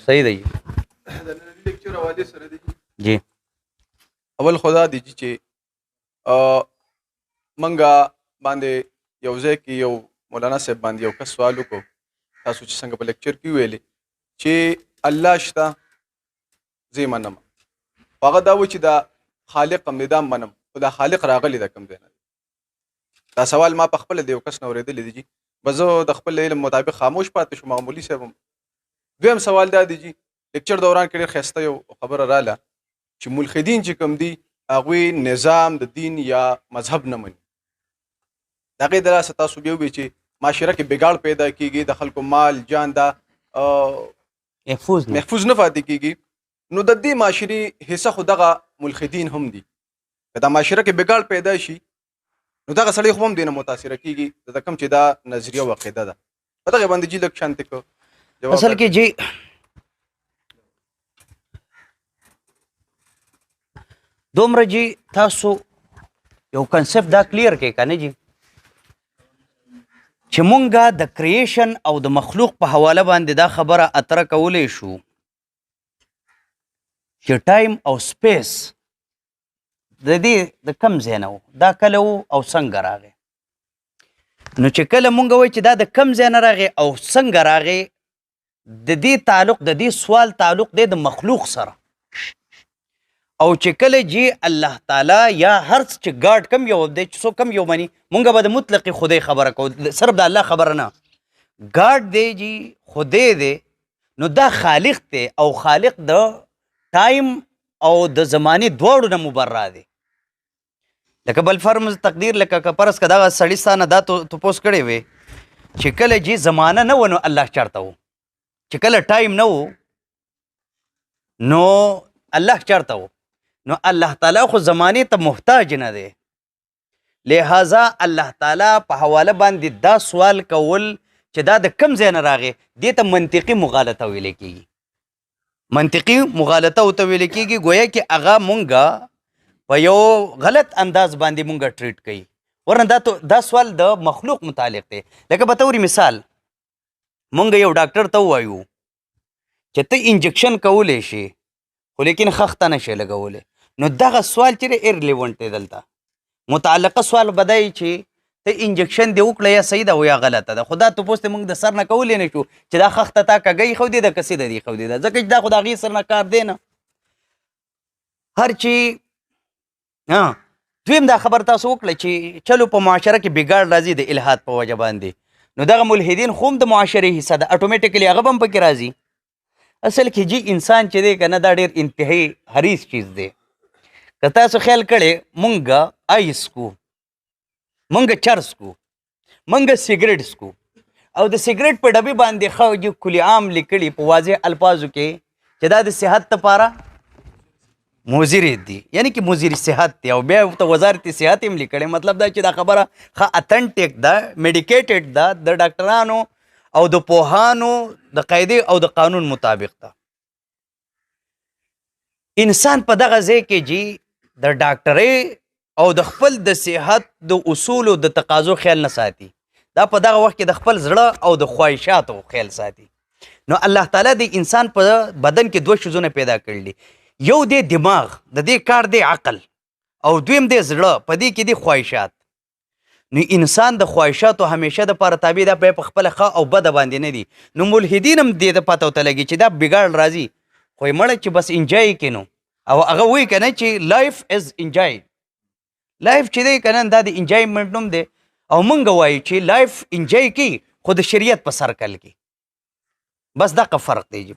صحیح دی د نن لیکچر حواله سره دی جی اول خدا دی چې منګه باندې یو ځای کې یو مولانا صاحب باندې یو کس سوال وکړو تاسو چې څنګه په لیکچر کې ویلې چې الله شته زه منم هغه دا و چې دا خالق هم دا منم خو دا خالق راغلی دا کوم ځای نه دا سوال ما په خپل د یو کس نه اورېدلی دی به زه د خپل علم مطابق خاموش پاتې شوم معمولي صاحب هم دویم سوال دا دی چې لیکچر دوران کې ډېر ښایسته یو خبره راله چې ملحدین چې کوم دي هغوی نظام د دین یا مذهب نه مني د هغې د لاسه تاسو بیا ووایئ چې معاشره کې بګاړ پیدا کېږي د خلکو مال جان دا محفوظ نه پاتې کېږي نو د دې معاشرې حصه خو دغه ملحدین هم دي که دا معاشره کې بګاړ پیدا شي نو دغه سړی خو هم دې نه متاثره کېږي د کوم چې دا نظریه او عقیده ده په دغې باندې جي لږ شانتې کو اصل کې جی دومره جی تاسو یو کنسپټ دا کلیر کې کنه جی چې مونږه د کریشن او د مخلوق په حواله باندې دا خبره اتره کولې شو چې ټایم او سپیس د دې د کم ځای نه دا کله او څنګه راغی نو چې کله مونږ وایو چې دا د کم ځای نه راغی او څنګه راغی د دې تعلق د دې سوال تعلق دی د مخلوق سره او چې کله جی الله تعالی یا هر څه چې ګاډ کم یو دی چې څوک کم یو مني مونږ به د مطلق خدای خبره کوو صرف د الله خبره نه ګاډ دی جی خدای دی نو دا خالق دی او خالق د ټایم او د زمانې دواړو نه مبرا دی لکه بل فرض تقدیر لکه که پرس که دغه سړي ستا نه دا تپوس کړی وی چې کله جی زمانه نه و نو الله چېرته و چې کله ټایم نه و نو الله چېرته و نو الله تعالی خو زمانې ته محتاج نه دی لہذا الله تعالی په حواله باندې دا سوال کول چې دا د کم ځای نه راغی دې ته منطقي مغالطه ویلی کېږي منطقي مغالطه ورته ویلی کېږي گویا کې هغه مونږه په یو غلط انداز باندې مونږه ټریټ کوي ورنه دا سوال د مخلوق متعلق دی لکه به طوري مثال مونږ یو ډاکټر ته ووایو چې ته انجکشن کولی شي خو لیکن خښته نه شي لګولی نو دغه سوال چې دی ایرلیونټ دی دلته متعلقه سوال به دی چې ته انجکشن دې وکړه یا صحیح ده او یا غلطه ده خو دا تپوس ته موږ د سر نه کولی نه شو چې دا خښته تا کږی ښودې ده که سیده دې ښودې ده ځکه چې دا خو د هغې سر نه کار دی نه هر چې دویم دا خبر تاسو وکړه چې چلو په معاشره کې بګاړ راځي د الحاد په وجه باندې نو دغه ملحدین خو هم د معاشرې حصه ده اټومیټیکلي هغه به هم پکې راځي اصل کې جی انسان چې دی که نه دا ډېر انتهایی حریص چیز دی که تاسو خیال کړی مونږ آیس کو مونږ چرس کو مونږ سیګریټ سکو او د سیګریټ په ډبې باندې ښه کلي عام لیکلي په واضح الفاظو کې چې دا د صحت دپاره مضر دي یعنی کې مضر صحت دی او بیا ورته وزارت صحت هم لیکلی مطلب دا چې دا خبره ښه اتنټیک ده میډیکیټډ ده د ډاکټرانو او د پوهانو د قاعدې او د قانون مطابق ده انسان په دغه ځای کې جی د ډاکټرۍ او د خپل د صحت د اصولو د تقاضو خیال نه ساتي دا په دغه وخت کې د خپل زړه او د خواهشاتو خیال ساتي نو الله تعالی د انسان په بدن کې دوه شیزونه پیدا کړي یو دی دماغ د دې کار دی عقل او دویم دی زړه په دې کې دی خواهشات نو انسان د خواهشاتو همیشه دپاره تابع ده په خپله ښه او بده باندې نه دي نو ملحدین هم دې ته پته ورته لګي چې دا بګاړ راځي خو یې مړه چې بس انجای کړي نو او هغه وایي که نه چې لایف از انجای لایف چې دی که نه دا د انجایمنټ نوم دی او مونږ وایو چې لایف انجای کړي خو د شریعت په سرکل کې بس دغه فرق دی جی